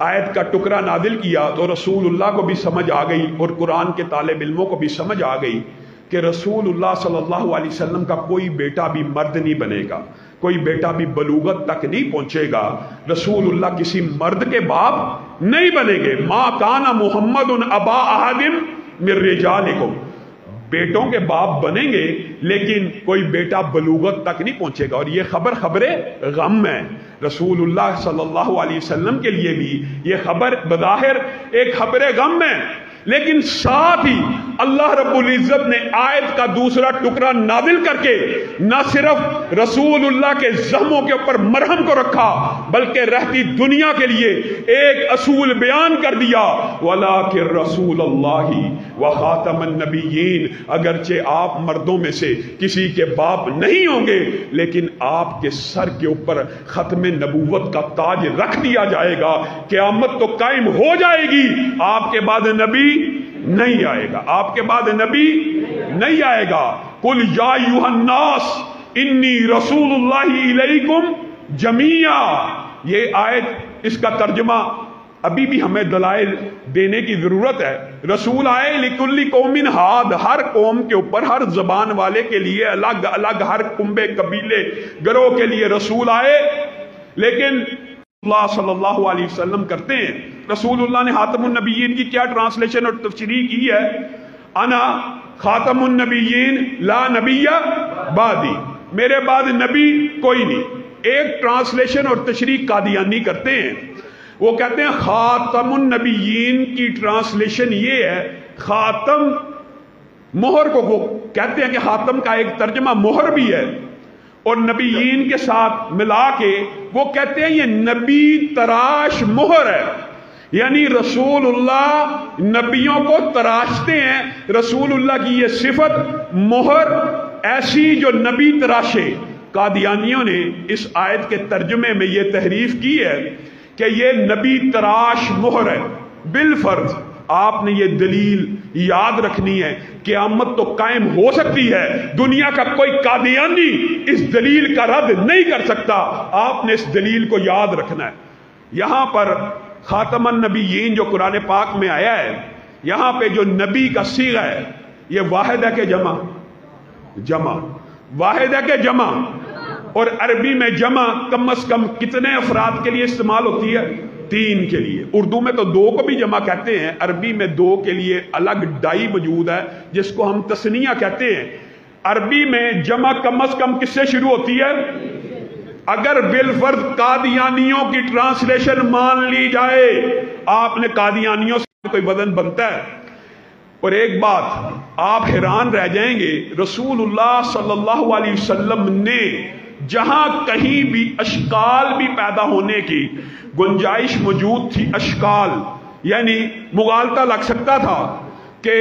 آیت کا ٹکڑا نازل کیا تو رسول اللہ کو بھی سمجھ آ گئی اور قرآن کے طالب علموں کو بھی سمجھ آ گئی کہ رسول اللہ صلی اللہ علیہ وسلم کا کوئی بیٹا بھی مرد نہیں بنے گا، کوئی بیٹا بھی بلوغت تک نہیں پہنچے گا، رسول اللہ کسی مرد کے باپ نہیں بنیں گے۔ ما کان محمد ابا احد من رجالکم، بیٹوں کے باپ بنیں گے لیکن کوئی بیٹا بلوغت تک نہیں پہنچے گا۔ اور یہ خبر غم ہے رسول اللہ صلی اللہ علیہ وسلم کے لیے بھی یہ خبر بظاہر ایک خبر غم ہے، لیکن ساتھ ہی اللہ رب العزت نے آیت کا دوسرا ٹکڑا نازل کر کے نہ صرف رسول اللہ کے زخموں کے اوپر مرہم کو رکھا بلکہ رہتی دنیا کے لیے ایک اصول بیان کر دیا، وَلَٰكِن رَّسُولَ اللَّهِ وَخَاتَمَ النَّبِيِّينَ، اگرچہ آپ مردوں میں سے کسی کے باپ نہیں ہوں گے لیکن آپ کے سر کے اوپر ختم نبوت کا تاج رکھ دیا جائے گا، قیامت تو قائم ہو جائے گی، آپ کے بعد نبی نہیں آئے گا، آپ کے بعد نبی نہیں آئے گا۔ قُلْ يَا أَيُّهَا النَّاسُ إِنِّي رَسُولُ اللَّهِ إِلَيْكُمْ جَمِيعًا، یہ آیت اس کا ترجمہ ابھی بھی ہمیں دلائل دینے کی ضرورت ہے۔ رسول آئے لِكُلِّ قَوْمٍ ہاد، ہر قوم کے اوپر ہر زبان والے کے لیے الگ الگ، ہر کنبے قبیلے گروہ کے لیے رسول آئے، لیکن اللہ صلی اللہ علیہ وسلم کرتے ہیں۔ رسول اللہ نے خاتم النبیین کی کیا ٹرانسلیشن اور تفسیر کی ہے؟ انا خاتم النبیین لا نبی بعدی، میرے بعد نبی کوئی نہیں۔ ایک ٹرانسلیشن اور تشریح قادیانی کرتے ہیں، وہ کہتے ہیں خاتم النبیین کی ٹرانسلیشن یہ ہے، خاتم مہر کو وہ کہتے ہیں کہ خاتم کا ایک ترجمہ مہر بھی ہے، اور نبیین کے ساتھ ملا کے وہ کہتے ہیں یہ نبی تراش مہر ہے، یعنی رسول اللہ نبیوں کو تراشتے ہیں۔ رسول اللہ کی یہ صفت مہر ایسی جو نبی تراشے۔ قادیانیوں نے اس آیت کے ترجمے میں یہ تحریف کی ہے کہ یہ نبی تراش مہر ہے۔ بالفرض آپ نے یہ دلیل یاد رکھنی ہے، قیامت تو قائم ہو سکتی ہے، دنیا کا کوئی قادیانی اس دلیل کا رد نہیں کر سکتا، آپ نے اس دلیل کو یاد رکھنا ہے۔ یہاں پر خاتم النبیین جو قرآن پاک میں آیا ہے، یہاں پہ جو نبی کا صیغہ ہے یہ واحد ہے کہ جمع، واحد ہے کہ جمع، اور عربی میں جمع کم از کم کتنے افراد کے لیے استعمال ہوتی ہے؟ 3 کے لیے۔ اردو میں تو 2 کو بھی جمع کہتے ہیں، عربی میں 2 کے لیے الگ ڈائی موجود ہے جس کو ہم تثنیہ کہتے ہیں۔ عربی میں جمع کم از کم کس سے شروع ہوتی ہے؟ اگر بالفرض قادیانیوں کی ٹرانسلیشن مان لی جائے، آپ نے قادیانیوں سے کوئی وزن بنتا ہے۔ اور ایک بات آپ حیران رہ جائیں گے، رسول اللہ صلی اللہ علیہ وسلم نے جہاں کہیں بھی اشکال بھی پیدا ہونے کی گنجائش موجود تھی، اشکال یعنی مغالطہ لگ سکتا تھا کہ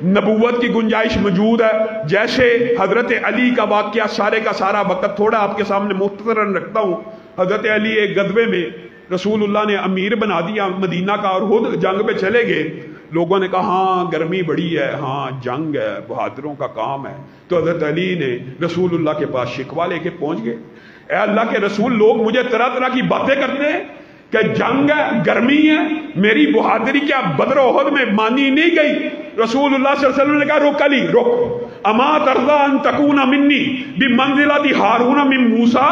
نبوت کی گنجائش موجود ہے، جیسے حضرت علی کا واقعہ، سارے کا سارا وقت تھوڑا آپ کے سامنے مختصراً رکھتا ہوں۔ حضرت علی ایک غزوے میں رسول اللہ نے امیر بنا دیا مدینہ کا اور خود جنگ پہ چلے گئے۔ لوگوں نے کہا ہاں گرمی بڑی ہے، ہاں جنگ ہے، بہادروں کا کام ہے، تو حضرت علی نے رسول اللہ کے پاس شکوہ لے کے پہنچ گئے، اے اللہ کے رسول، لوگ مجھے طرح طرح کی باتیں کرتے ہیں کہ جنگ ہے، گرمی ہے، میری بہادری کیا بدر و احد میں مانی نہیں گئی؟ رسول اللہ صلی اللہ علیہ وسلم نے کہا رک علی رک، اما ترضى ان تكون منی بمنزلۃ ہارون من موسیٰ،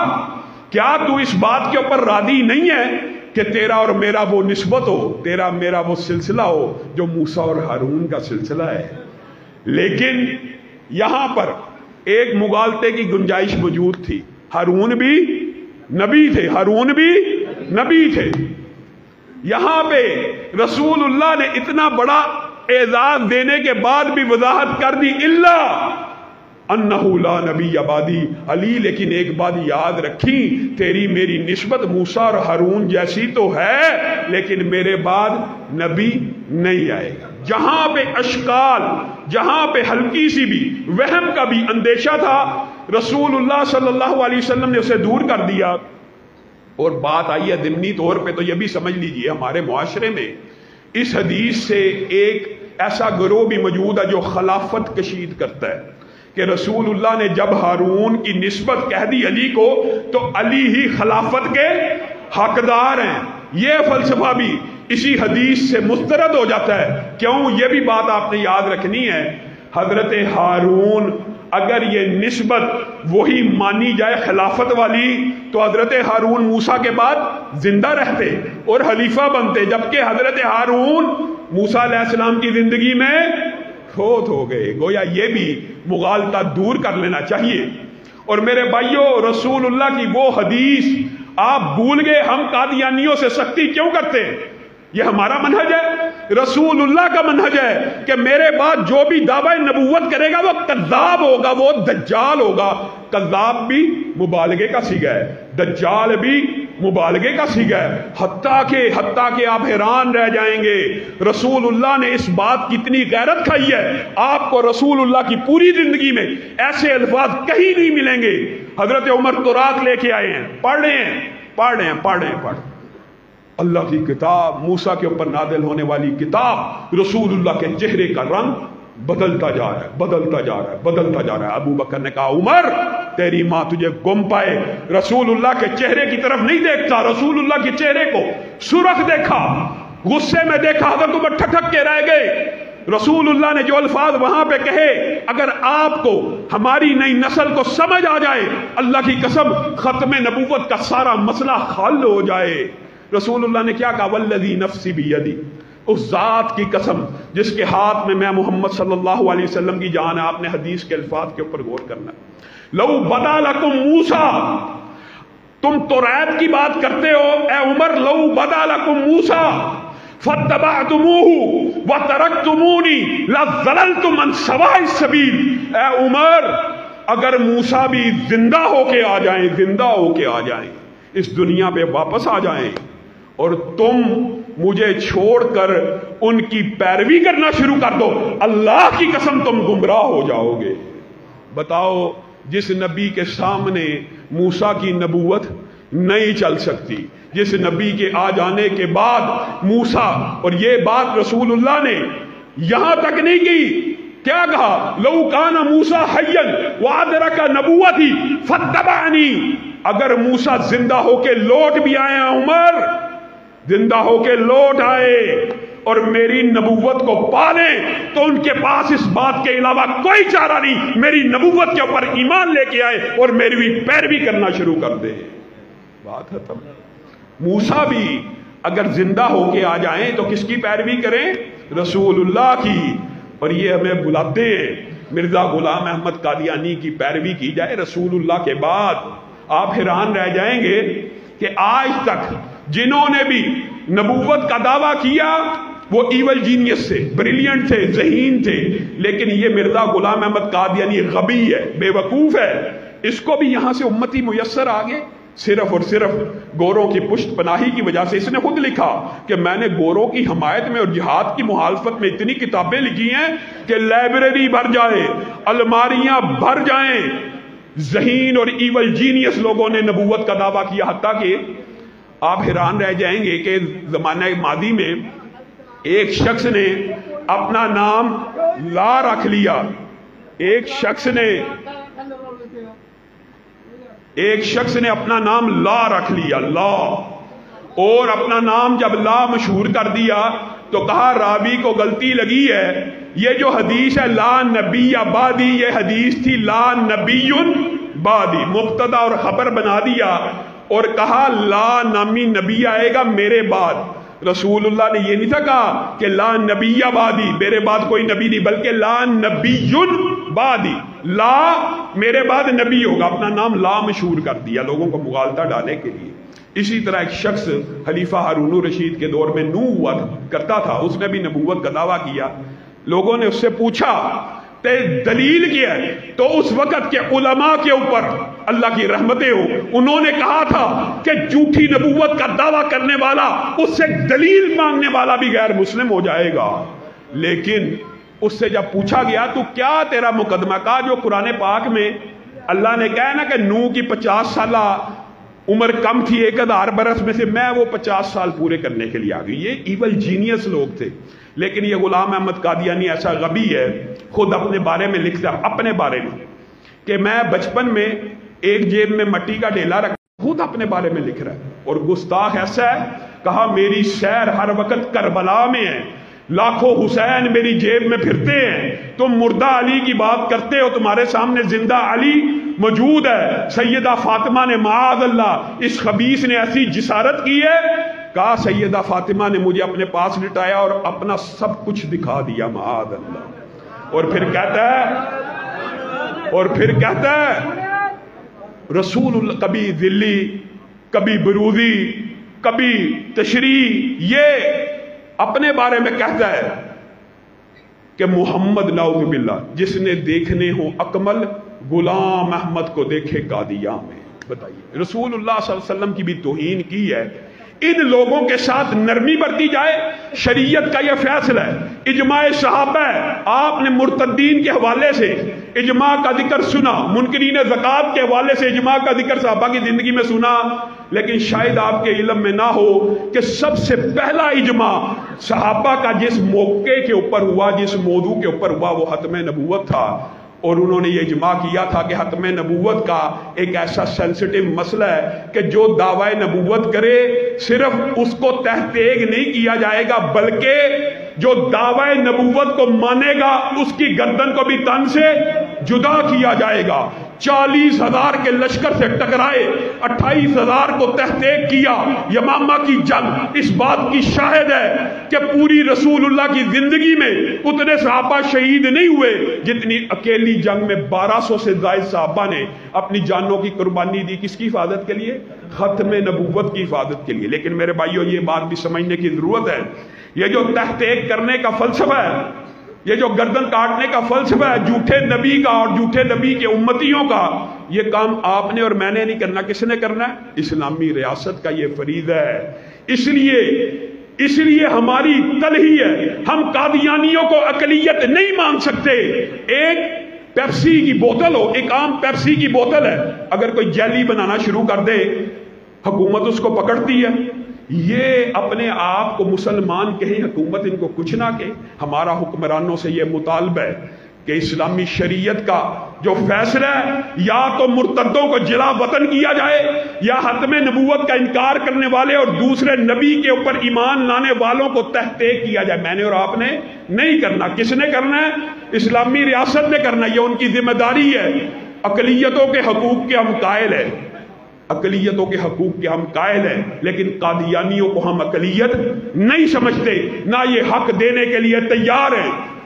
کیا تو اس بات کے اوپر راضی نہیں ہے کہ تیرا اور میرا وہ نسبت ہو، تیرا میرا وہ سلسلہ ہو جو موسیٰ اور ہارون کا سلسلہ ہے؟ لیکن یہاں پر ایک مغالطے کی گنجائش موجود تھی، ہارون بھی نبی تھے، ہارون بھی نبی تھے۔ یہاں پہ رسول اللہ نے اتنا بڑا اعزاز دینے کے بعد بھی وضاحت کر دی الا انہ لا نبی بعدی، علی لیکن ایک بات یاد رکھی، تیری میری نسبت موسیٰ اور ہارون جیسی تو ہے لیکن میرے بعد نبی نہیں آئے گا۔ جہاں پہ اشکال، جہاں پہ ہلکی سی بھی وہم کا بھی اندیشہ تھا، رسول اللہ صلی اللہ علیہ وسلم نے اسے دور کر دیا۔ اور بات آئی ہے ضمنی طور پہ تو یہ بھی سمجھ لیجئے، ہمارے معاشرے میں اس حدیث سے ایک ایسا گروہ بھی موجود ہے جو خلافت کشید کرتا ہے کہ رسول اللہ نے جب ہارون کی نسبت کہہ دی علی کو تو علی ہی خلافت کے حقدار ہیں۔ یہ فلسفہ بھی اسی حدیث سے مسترد ہو جاتا ہے۔ کیوں؟ یہ بھی بات آپ نے یاد رکھنی ہے، حضرت ہارون اگر یہ نسبت وہی مانی جائے خلافت والی تو حضرت ہارون موسیٰ کے بعد زندہ رہتے اور خلیفہ بنتے، جبکہ حضرت ہارون موسیٰ علیہ السلام کی زندگی میں فوت ہو گئے۔ گویا یہ بھی مغالطہ دور کر لینا چاہیے۔ اور میرے بھائیوں، رسول اللہ کی وہ حدیث آپ بھول گئے، ہم قادیانیوں سے سختی کیوں کرتے ہیں؟ یہ ہمارا منہج ہے، رسول اللہ کا منہج ہے کہ میرے بعد جو بھی دعوی نبوت کرے گا وہ کذاب ہوگا، وہ دجال ہوگا۔ کذاب بھی مبالغے کا صیغہ ہے، دجال بھی مبالغے کا صیغہ ہے، حتیٰ کہ آپ حیران رہ جائیں گے رسول اللہ نے اس بات کی اتنی غیرت کھائی ہے، آپ کو رسول اللہ کی پوری زندگی میں ایسے الفاظ کہیں نہیں ملیں گے۔ حضرت عمر تورات لے کے آئے ہیں، پڑھ رہے ہیں اللہ کی کتاب، موسیٰ کے اوپر نازل ہونے والی کتاب، رسول اللہ کے چہرے کا رنگ بدلتا جا رہا ہے۔ ابو بکر نے کہا عمر تیری ماں تجھے گم پائے، رسول اللہ کے چہرے کی طرف نہیں دیکھتا، رسول اللہ کے چہرے کو سرخ دیکھا، غصے میں دیکھا، حضرت عمر ٹھٹک کے رہ گئے۔ رسول اللہ نے جو الفاظ وہاں پہ کہے، اگر آپ کو ہماری نئی نسل کو سمجھ آ جائے، اللہ کی قسم ختم نبوت کا سارا مسئلہ حل ہو جائے۔ رسول اللہ نے کیا کہا؟ والذی نفسی بیدی، اس ذات کی قسم جس کے ہاتھ میں محمد صلی اللہ علیہ وسلم کی جان ہے۔ آپ نے حدیث کے الفاظ کے اوپر غور کرنا ہے۔ لو بدا لکم موسیٰ، تم توریت کی بات کرتے ہو اے عمر، لو بدا لکم موسیٰ فاتبعتموہ وترکتمونی لضللتم عن سواء السبیل۔ اے عمر، اگر موسیٰ بھی زندہ ہو کے آ جائیں، اس دنیا پہ واپس آ جائیں، اور تم مجھے چھوڑ کر ان کی پیروی کرنا شروع کر دو، اللہ کی قسم تم گمراہ ہو جاؤ گے۔ بتاؤ، جس نبی کے سامنے موسیٰ کی نبوت نہیں چل سکتی، جس نبی کے آ جانے کے بعد موسیٰ، اور یہ بات رسول اللہ نے یہاں تک نہیں کی، کیا کہا؟ لو کان موسیٰ حیا وادرک نبوتی فاتبعنی۔ اگر موسیٰ زندہ ہو کے لوٹ بھی آئے، عمر زندہ ہو کے لوٹ آئے اور میری نبوت کو پالیں، تو ان کے پاس اس بات کے علاوہ کوئی چارہ نہیں، میری نبوت کے اوپر ایمان لے کے آئے اور میری پیروی کرنا شروع کر دے۔ بات ختم۔ موسیٰ بھی اگر زندہ ہو کے آ جائیں تو کس کی پیروی کریں؟ رسول اللہ کی۔ اور یہ ہمیں بلاتے ہیں مرزا غلام احمد قادیانی کی پیروی کی جائے رسول اللہ کے بعد۔ آپ حیران رہ جائیں گے کہ آج تک جنہوں نے بھی نبوت کا دعویٰ کیا وہ ایول جینیس تھے، بریلینٹ تھے، ذہین تھے، لیکن یہ مرزا غلام احمد قادیانی غبی ہے، بے وقوف ہے، اس کو بھی یہاں سے امتی میسر آگے صرف اور صرف گوروں کی پشت پناہی کی وجہ سے۔ اس نے خود لکھا کہ میں نے گوروں کی حمایت میں اور جہاد کی مخالفت میں اتنی کتابیں لکھی ہیں کہ لائبریری بھر جائے، الماریاں بھر جائیں۔ ذہین اور ایول جینیس لوگوں نے نبوت کا دعویٰ کیا، حتیٰ کہ آپ حیران رہ جائیں گے کہ زمانہ ماضی میں ایک شخص نے اپنا نام لا رکھ لیا، ایک شخص نے اپنا نام لا رکھ لیا، لا، اور اپنا نام جب لا مشہور کر دیا تو کہا راوی کو غلطی لگی ہے، یہ جو حدیث ہے لا نبی بعدی، یہ حدیث تھی لا نبی بعدی، مبتدا اور خبر بنا دیا اور کہا لا نامی نبی آئے گا میرے بعد۔ رسول اللہ نے یہ نہیں تھا کہا کہ لا نبی بعدی، میرے بعد کوئی نبی نہیں، بلکہ لا نبی بعدی، لا میرے بعد نبی ہوگا، اپنا نام لا مشہور کر دیا لوگوں کو مغالطہ ڈالنے کے لیے۔ اسی طرح ایک شخص خلیفہ ہارون الرشید کے دور میں نو ہوا کرتا تھا، اس نے بھی نبوت کا دعویٰ کیا۔ لوگوں نے اس سے پوچھا دلیل کیا ہے، تو اس وقت کے علماء کے اوپر اللہ کی رحمتیں ہو، انہوں نے کہا تھا کہ جھوٹی نبوت کا دعویٰ کرنے والا، اس سے دلیل مانگنے والا بھی غیر مسلم ہو جائے گا۔ لیکن اس سے جب پوچھا گیا تو کیا تیرا مقدمہ، کہا جو قرآن پاک میں اللہ نے کہا نا کہ نوح کی 50 سالہ عمر کم تھی 1000 برس میں سے میں وہ 50 سال پورے کرنے کے لیے آ گئی۔ یہ ایول جینیس لوگ تھے، لیکن یہ غلام احمد قادیانی ایسا غبی ہے، خود اپنے بارے میں لکھتا، اپنے بارے میں کہ میں بچپن میں ایک جیب میں مٹی کا ڈھیلا رکھا، خود اپنے بارے میں لکھ رہا ہے۔ اور گستاخ ایسا ہے کہا میری سیر ہر وقت کربلا میں ہے، لاکھوں حسین میری جیب میں پھرتے ہیں، تم مردہ علی کی بات کرتے ہو، تمہارے سامنے زندہ علی موجود ہے۔ سیدہ فاطمہ نے معاذ اللہ اس خبیث نے ایسی جسارت کی ہے، کہا سیدہ فاطمہ نے مجھے اپنے پاس لٹایا اور اپنا سب کچھ دکھا دیا معاذ اللہ، اور پھر کہتا ہے رسول اللہ کبھی ذلی، کبھی بروزی، کبھی تشریح، یہ اپنے بارے میں کہتا ہے کہ محمد نعوذ باللہ جس نے دیکھنے ہو اکمل، غلام احمد کو دیکھے قادیاں میں۔ بتائیے رسول اللہ صلی اللہ علیہ وسلم کی بھی توہین کی ہے۔ ان لوگوں کے ساتھ نرمی برتی جائے، شریعت کا یہ فیصلہ ہے، اجماع صحابہ ہے۔ آپ نے مرتدین کے حوالے سے اجماع کا ذکر سنا، منکرین زکوٰۃ کے حوالے سے اجماع کا ذکر صحابہ کی زندگی میں سنا، لیکن شاید آپ کے علم میں نہ ہو کہ سب سے پہلا اجماع صحابہ کا جس موقع کے اوپر ہوا، جس موضوع کے اوپر ہوا، وہ ختم نبوت تھا۔ اور انہوں نے یہ اجماع کیا تھا کہ ختم نبوت کا ایک ایسا سینسٹیو مسئلہ ہے کہ جو دعوی نبوت کرے صرف اس کو تحقیق نہیں کیا جائے گا، بلکہ جو دعوی نبوت کو مانے گا اس کی گردن کو بھی تن سے جدا کیا جائے گا۔ 40,000 کے لشکر سے ٹکرائے، 28,000 کو تحقیق کیا۔ یمامہ کی جنگ اس بات کی شاہد ہے کہ پوری رسول اللہ کی زندگی میں اتنے صحابہ شہید نہیں ہوئے جتنی اکیلی جنگ میں 1200 سے زائد صحابہ نے اپنی جانوں کی قربانی دی۔ کس کی حفاظت کے لیے؟ ختم نبوت کی حفاظت کے لیے۔ لیکن میرے بھائیو یہ بات بھی سمجھنے کی ضرورت ہے، یہ جو تحقیق کرنے کا فلسفہ ہے، یہ جو گردن کاٹنے کا فلسفہ ہے جھوٹے نبی کا اور جھوٹے نبی کے امتیوں کا، یہ کام آپ نے اور میں نے نہیں کرنا۔ کس نے کرنا ہے؟ اسلامی ریاست کا یہ فریضہ ہے۔ اس لیے ہماری تلہی ہے، ہم قادیانیوں کو اقلیت نہیں مان سکتے۔ ایک پیپسی کی بوتل ہو، ایک عام پیپسی کی بوتل ہے، اگر کوئی جیلی بنانا شروع کر دے حکومت اس کو پکڑتی ہے۔ یہ اپنے آپ کو مسلمان کہیں، حکومت ان کو کچھ نہ کہے۔ ہمارا حکمرانوں سے یہ مطالبہ ہے کہ اسلامی شریعت کا جو فیصلہ ہے، یا تو مرتدوں کو جلا وطن کیا جائے، یا ختم نبوت کا انکار کرنے والے اور دوسرے نبی کے اوپر ایمان لانے والوں کو تحقیق کیا جائے۔ میں نے اور آپ نے نہیں کرنا۔ کس نے کرنا ہے؟ اسلامی ریاست نے کرنا ہے، یہ ان کی ذمہ داری ہے۔ اقلیتوں کے حقوق کے ہم قائل ہیں، اقلیتوں کے حقوق کے ہم قائل ہیں، لیکن قادیانیوں کو ہم اقلیت نہیں سمجھتے، نہ یہ حق دینے کے لیے تیار ہیں۔